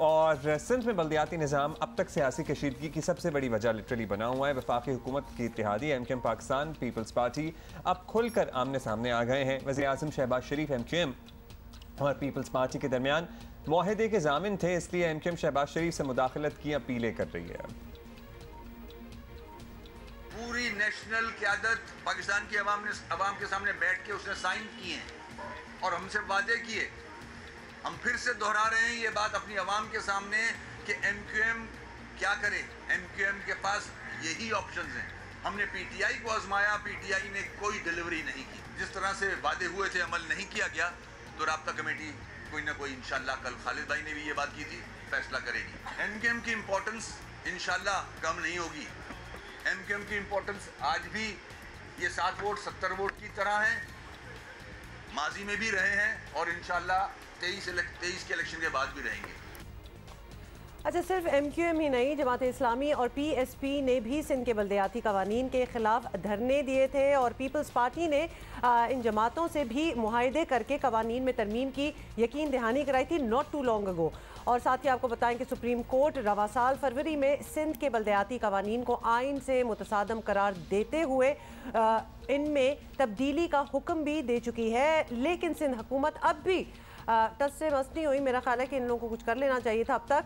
और सिंध में बल्दियाती निज़ाम अब तक सियासी कशीदगी की सबसे बड़ी वजह लिटरली बना हुआ है। वफाकी हुकूमत की इत्तेहादी एमक्यूएम पाकिस्तान पीपल्स पार्टी अब खुलकर आमने सामने आ गए हैं। वज़ीर आज़म शहबाज शरीफ एमक्यूएम और पीपल्स पार्टी के दरमियान मुआहदे के ज़ामिन थे, इसलिए एमक्यूएम शहबाज शरीफ से मुदाखलत की अपीलें कर रही है। पूरी नेशनल क़यादत पाकिस्तान की अवाम के सामने बैठ के उसने साइन किए हैं और हमसे वादे किए। हम फिर से दोहरा रहे हैं ये बात अपनी अवाम के सामने कि एमक्यूएम क्या करे। एमक्यूएम के पास यही ऑप्शंस हैं। हमने पीटीआई को आजमाया, पीटीआई ने कोई डिलीवरी नहीं की। जिस तरह से वादे हुए थे अमल नहीं किया गया, तो राब्ता कमेटी कोई ना कोई इंशाल्लाह, कल खालिद भाई ने भी ये बात की थी, फैसला करेगी। एमक्यूएम की इम्पोर्टेंस इंशाल्लाह कम नहीं होगी। एमक्यूएम की इम्पोर्टेंस आज भी ये 7 वोट 70 वोट की तरह हैं, माजी में भी रहे हैं और इंशाल्लाह 23 के इलेक्शन के बाद भी रहेंगे। अच्छा, सिर्फ एमक्यूएम ही नहीं, जमात इस्लामी और पीएसपी ने भी सिंध के बल्दियाती कवानीन के खिलाफ धरने दिए थे और पीपल्स पार्टी ने इन जमातों से भी मुआहदे करके कवानीन में तरमीम की यकीन दहानी कराई थी नॉट टू लॉन्ग अगो। और साथ ही आपको बताएं कि सुप्रीम कोर्ट रवा साल फरवरी में सिंध के बल्दियाती कवानीन को आइन से मुतसादम करार देते हुए इनमें तब्दीली का हुक्म भी दे चुकी है। लेकिन सिंध हुकूमत अब भी टस से मस नहीं हुई। मेरा ख्याल है कि इन लोगों को कुछ कर लेना चाहिए था अब तक।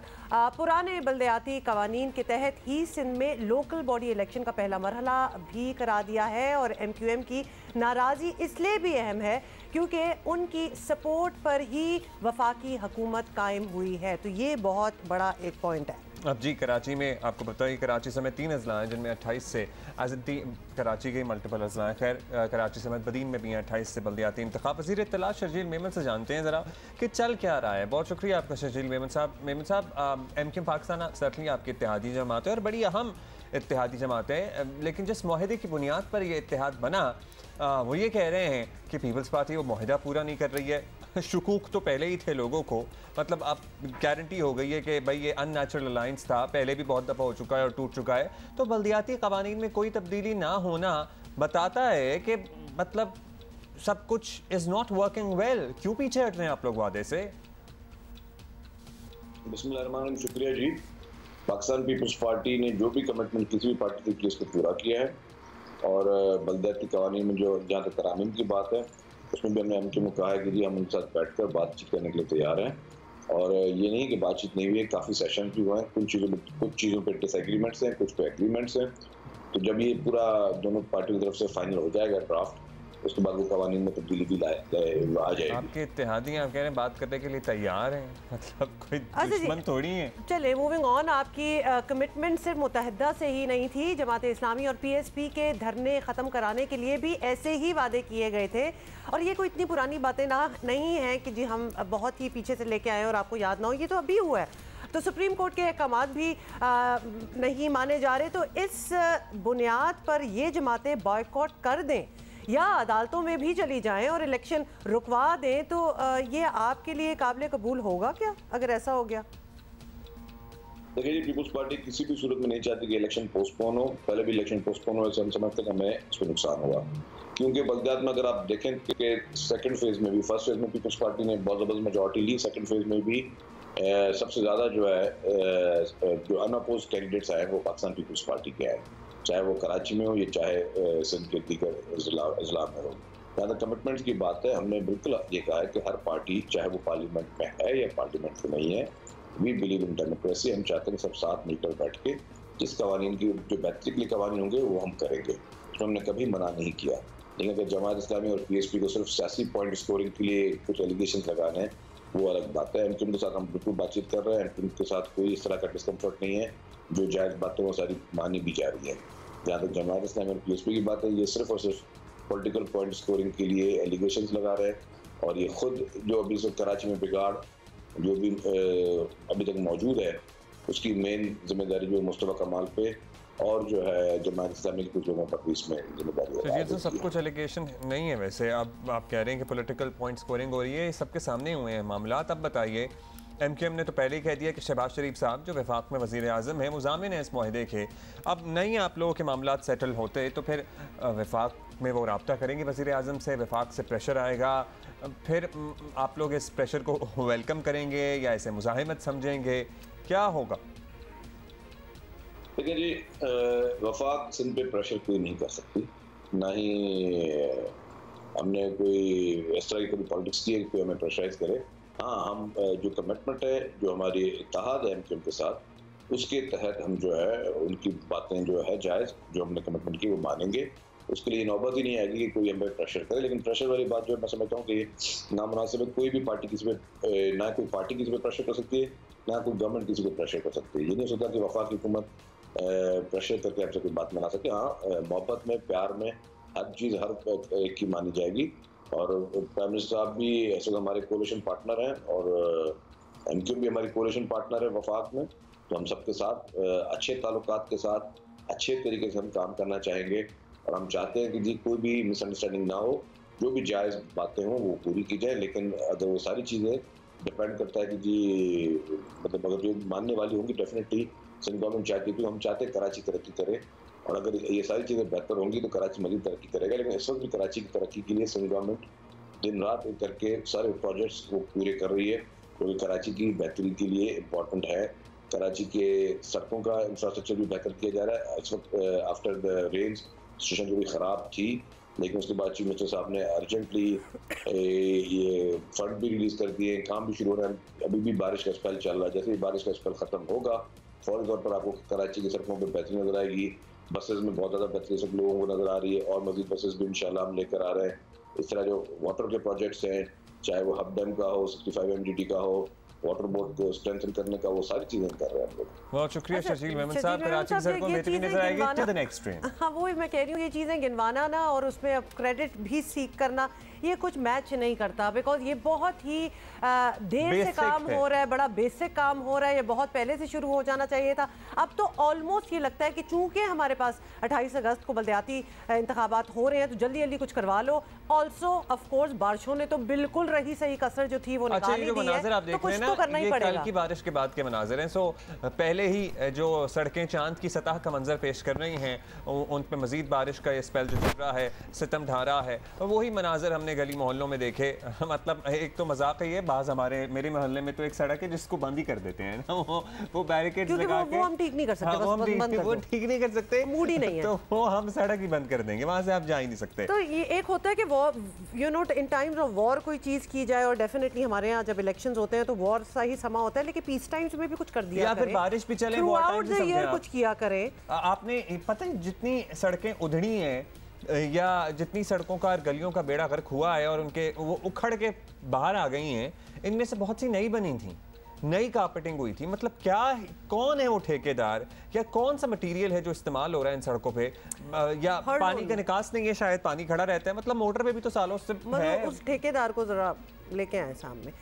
पुराने बल्दियाती कवानीन के तहत ही सिंध में लोकल बॉडी इलेक्शन का पहला मरहला भी करा दिया है और एमक्यूएम की नाराज़गी इसलिए भी अहम है क्योंकि उनकी सपोर्ट पर ही वफाकी हुकूमत कायम हुई है। तो ये बहुत बड़ा एक पॉइंट है। अब जी, कराची में आपको बताइए, कराची समेत 3 अजला हैं जिनमें 28 से कराची के मल्टीपल अजला हैं। खैर, कराची समेत बदीन में भी हैं 28 से बल्दियाती इंतखाब। वज़ीर इत्तला शर्जील मेमन से जानते हैं ज़रा कि चल क्या रहा है। बहुत शुक्रिया आपका शर्जील मेमन साहब। एमक्यूएम पाकिस्तान सर्टनली आपकी इत्तेहादी जमात है और बड़ी अहम इत्तेहादी जमात है, लेकिन जिस मुआहदे की बुनियाद पर यह इत्तेहाद बना वो ये कह रहे हैं कि पीपल्स पार्टी वो मुआहदा पूरा नहीं कर रही है। शुकूक तो पहले ही थे लोगों को, मतलब अब गारंटी हो गई है कि भाई ये अननेचुरल अलायंस था, पहले भी बहुत दफ़ा हो चुका है और टूट चुका है। तो बल्दियाती कवानीन में कोई तब्दीली ना होना बताता है कि मतलब सब कुछ इज़ नॉट वर्किंग वेल। क्यों पीछे हट रहे हैं आप लोग वादे से? बिस्मिल्लाहिर्रहमानिर्रहीम। शुक्रिया जी। पाकिस्तान पीपल्स पार्टी ने जो भी कमिटमेंट किसी भी पार्टी की उसको पूरा किया है और बल्दियाती कवानीन में जो जहाँ तक तरामीम की बात है उसमें भी हमने एमक्यूएम को कहा है कि जी हम उनके साथ बैठकर बातचीत करने के लिए तैयार हैं। और ये नहीं कि बातचीत नहीं हुई है, काफ़ी सेशन भी हुए हैं। कुछ चीज़ों पे डिसएग्रीमेंट्स हैं, कुछ पे एग्रीमेंट्स हैं। तो जब ये पूरा दोनों पार्टियों की तरफ से फाइनल हो जाएगा ड्राफ्ट, उसके बाद वो कवानीन में तब्दीली भी आ जाएगी। आपके इत्तेहादी आप कह रहे हैं बात करने के लिए तैयार हैं, मतलब कोई दुश्मन थोड़ी है। चले मूविंग ऑन, आपकी कमिटमेंट सिर्फ मुत्तहिदा से ही नहीं थी, जमात इस्लामी और पीएसपी के धरने ख़त्म कराने के लिए भी ऐसे ही वादे किए गए थे। और ये कोई इतनी पुरानी बातें नहीं हैं कि जी हम बहुत ही पीछे से लेके आए और आपको याद ना हो, ये तो अभी हुआ है। तो सुप्रीम कोर्ट के अहकामात भी नहीं माने जा रहे, तो इस बुनियाद पर ये जमातें बॉयकॉट कर दें या अदालतों में भी चली जाएं और इलेक्शन रुकवा दें, तो ये आपके लिए काबिल कबूल होगा क्या अगर ऐसा हो गया? देखिए, पीपल्स पार्टी किसी भी सूरत में नहीं चाहती कि इलेक्शन पोस्टपोन हो। पहले भी इलेक्शन पोस्टपोन हुए, हम समझते हैं हमें इसको नुकसान हुआ, क्योंकि बल्दियात में अगर आप देखें कि सेकंड फेज में भी, फर्स्ट फेज में पीपल्स पार्टी ने बहुत ज़बरदस्त मेजॉरिटी ली, सेकंड फेज में भी सबसे ज़्यादा जो है जो अनअपोज कैंडिडेट्स आए वो पाकिस्तान पीपल्स पार्टी के आए, चाहे वो कराची में हो या चाहे सिंध के दीगर अजला में हो। जहाँ तक कमिटमेंट्स की बात है, हमने बिल्कुल ये कहा है कि हर पार्टी, चाहे वो पार्लियामेंट में है या पार्लियामेंट में नहीं है, वी बिलीव इन डेमोक्रेसी। हम चाहते हैं सब साथ मिलकर बैठ के जिस कवानीन की जो बेहतरी के लिए कवानीन होंगे वो हम करेंगे, उसमें हमने कभी मना नहीं किया। लेकिन अगर जमात इस्लामी और पीएसपी को सिर्फ सियासी पॉइंट स्कोरिंग के लिए कुछ एलिगेशन लगाने हैं, वो अलग बात है। एमक्यूएम के साथ हम बिल्कुल बातचीत कर रहे हैं, एमक्यूएम के साथ कोई इस तरह का डिस्कम्फर्ट नहीं है, जो जायज़ बातें वो सारी मानी भी जा रही है। जहाँ तक जमात इस्लामी और पीएसपी की बात है, ये सिर्फ और सिर्फ पॉलिटिकल पॉइंट स्कोरिंग के लिए एलिगेशंस लगा रहे हैं और ये खुद जो अभी से कराची में बिगाड़ जो भी अभी तक मौजूद है उसकी मेन जिम्मेदारी जो मुस्तफा कमाल पे और जो है जमात इस्लामी के कुछ लोगों पर भी इसमें जिम्मेदारी है। ये तो सब कुछ एलिगेशन नहीं है वैसे। अब आप कह रहे हैं कि पॉलिटिकल पॉइंट स्कोरिंग हो रही है, सबके सामने हुए हैं मामला। अब बताइए MQM ने तो पहले ही कह दिया कि शहबाज शरीफ साहब जो वफाक में वज़ीर आज़म है मुज़ामिन है इस मुआहदे के। अब नहीं आप लोगों के मामला सेटल होते तो फिर वफाक में वो रब्ता करेंगे वज़ीर आज़म से, वफाक से प्रेशर आएगा, फिर आप लोग इस प्रेशर को वेलकम करेंगे या इसे मुज़ाहिमत समझेंगे, क्या होगा? देखिए जी, वफाक सिंध पे प्रेशर कोई नहीं कर सकती, ना ही हमने कोई इस तरह की कभी पॉलिटिक्स की है कि कोई हमें प्रेशराइज करे। हाँ, हम जो कमिटमेंट है, जो हमारी इत्तेहाद है MQM के साथ, उसके तहत हम जो है उनकी बातें जो है जायज़ जो हमने कमिटमेंट की वो मानेंगे। उसके लिए नौबत ही नहीं आएगी कि कोई हमें प्रेशर करे। लेकिन प्रेशर वाली बात जो है मैं समझता हूँ कि नामुनासिब है। कोई भी पार्टी किसी पे, ना कोई पार्टी किसी पे प्रेशर कर सकती है, ना कोई गवर्नमेंट किसी को प्रेशर कर सकती है। ये नहीं हो सकता कि वफाक की हुकूमत प्रेशर करके आपसे कोई बात मना सके। हाँ, मोहब्बत में, प्यार में हर चीज़ हर एक की मानी जाएगी। और प्राइम मिनिस्टर साहब भी ऐसे हमारे कोलिशन पार्टनर हैं और MQM भी हमारी कोलिशन पार्टनर है वफाक में। तो हम सबके साथ अच्छे ताल्लुकात के साथ अच्छे तरीके से हम काम करना चाहेंगे और हम चाहते हैं कि जी कोई भी मिसअंडरस्टैंडिंग ना हो, जो भी जायज़ बातें हों वो पूरी की जाए। लेकिन अगर वो सारी चीज़ें डिपेंड करता है कि जी मतलब अगर जो मानने वाली होंगी, डेफिनेटली सिंध गवर्नमेंट चाहती है, हम चाहते हैं कराची तरक्की करे और अगर ये सारी चीज़ें बेहतर होंगी तो कराची मज़ीद तरक्की करेगा। लेकिन इस वक्त भी कराची की तरक्की के लिए सिंध गवर्नमेंट दिन रात एक करके सारे प्रोजेक्ट्स वो पूरे कर रही है, क्योंकि कराची की बेहतरी के लिए इम्पोर्टेंट है। कराची के सड़कों का इंफ्रास्ट्रक्चर भी बेहतर किया जा रहा है। इस वक्त आफ्टर द रेन्स सिचुएशन जो भी ख़राब थी, लेकिन उसके बाद चीफ मिनिस्टर साहब ने अर्जेंटली ये फंड भी रिलीज़ कर दिए, काम भी शुरू हो रहा है। अभी भी बारिश का स्पेल चल रहा है, जैसे ही बारिश का स्पेल ख़त्म होगा फौरी तौर पर आपको कराची की सड़कों पर बेहतरी नजर आएगी। बसेस में बहुत ज़्यादा बेहतरी सब लोगों को नजर आ रही है और मजीद बसेस भी इंशाल्लाह हम लेकर आ रहे हैं। इस तरह जो वाटर के प्रोजेक्ट्स हैं, चाहे वो हब डैम का हो, 65 MDD का हो, वाटर बोर्ड को स्ट्रेंथन करने का, वो सारी चीजें कर रहे हैं हम लोग। बहुत शुक्रिया शर्जील मेमन साहब। कराची की सड़कों में बेहतरी नजर आएगी टू द नेक्स्ट ट्रेन। हाँ, वो मैं कह रही हूँ, ये चीज़ें गिनवाना ना और उसमें अब क्रेडिट भी सीख करना ये कुछ मैच नहीं करता, बिकॉज ये बहुत ही देर से काम हो रहा है, बड़ा बेसिक काम हो रहा है, ये बहुत पहले से शुरू हो जाना चाहिए था। अब तो ऑलमोस्ट ये लगता है कि चूंकि हमारे पास 28 अगस्त को बल्दियाती इंतखाबात हो रहे हैं तो जल्दी जल्दी कुछ करवा लो। ऑल्सो ऑफ कोर्स बारिशों ने तो बिल्कुल रही सही कसर जो थी वो निकाल दी है, तो कुछ तो करना ही पड़ेगा। कल की बारिश के बाद के मनाजिर हैं। सो पहले ही जो सड़कें चांद की सतह का मंजर पेश कर रही हैं, उन पर मजीद बारिश का ये स्पेल जो चल रहा है, सितम ढा रहा है, वही मनाजिर हमने गली मोहल्लों में देखे। मतलब एक तो मजाक है ये, बाज मेरे मोहल्ले में तो एक सड़क है जिसको बंद ही कर देते हैं ना, वो बैरिकेड्स लगा के। वो हम ठीक नहीं कर सकते, वो ठीक नहीं कर सकते, मूड ही नहीं है, तो वो हम सड़क ही बंद कर देंगे, वहां से आप जा ही नहीं सकते। तो ये एक होता है कि war, you know, in times of war कोई चीज की जाए, और डेफिनेटली हमारे यहाँ जब इलेक्शंस होते हैं तो वॉर सा ही समा होता है, लेकिन पीस टाइम्स में भी कुछ कर दिया या फिर बारिश भी चले, थ्रू आउट द ईयर कुछ किया करें। आपने पता है जितनी सड़कें उधड़ी हैं या जितनी सड़कों का गलियों का बेड़ा गर्क हुआ है और उनके वो उखड़ के बाहर आ गई हैं, इनमें से बहुत सी नई बनी थी, नई कारपेटिंग हुई थी। मतलब क्या, कौन है वो ठेकेदार या कौन सा मटेरियल है जो इस्तेमाल हो रहा है इन सड़कों पे, या पानी का निकास नहीं है, शायद पानी खड़ा रहता है। मतलब मोटर पे भी तो सालों से है। उस ठेकेदार को जरा लेके आए सामने।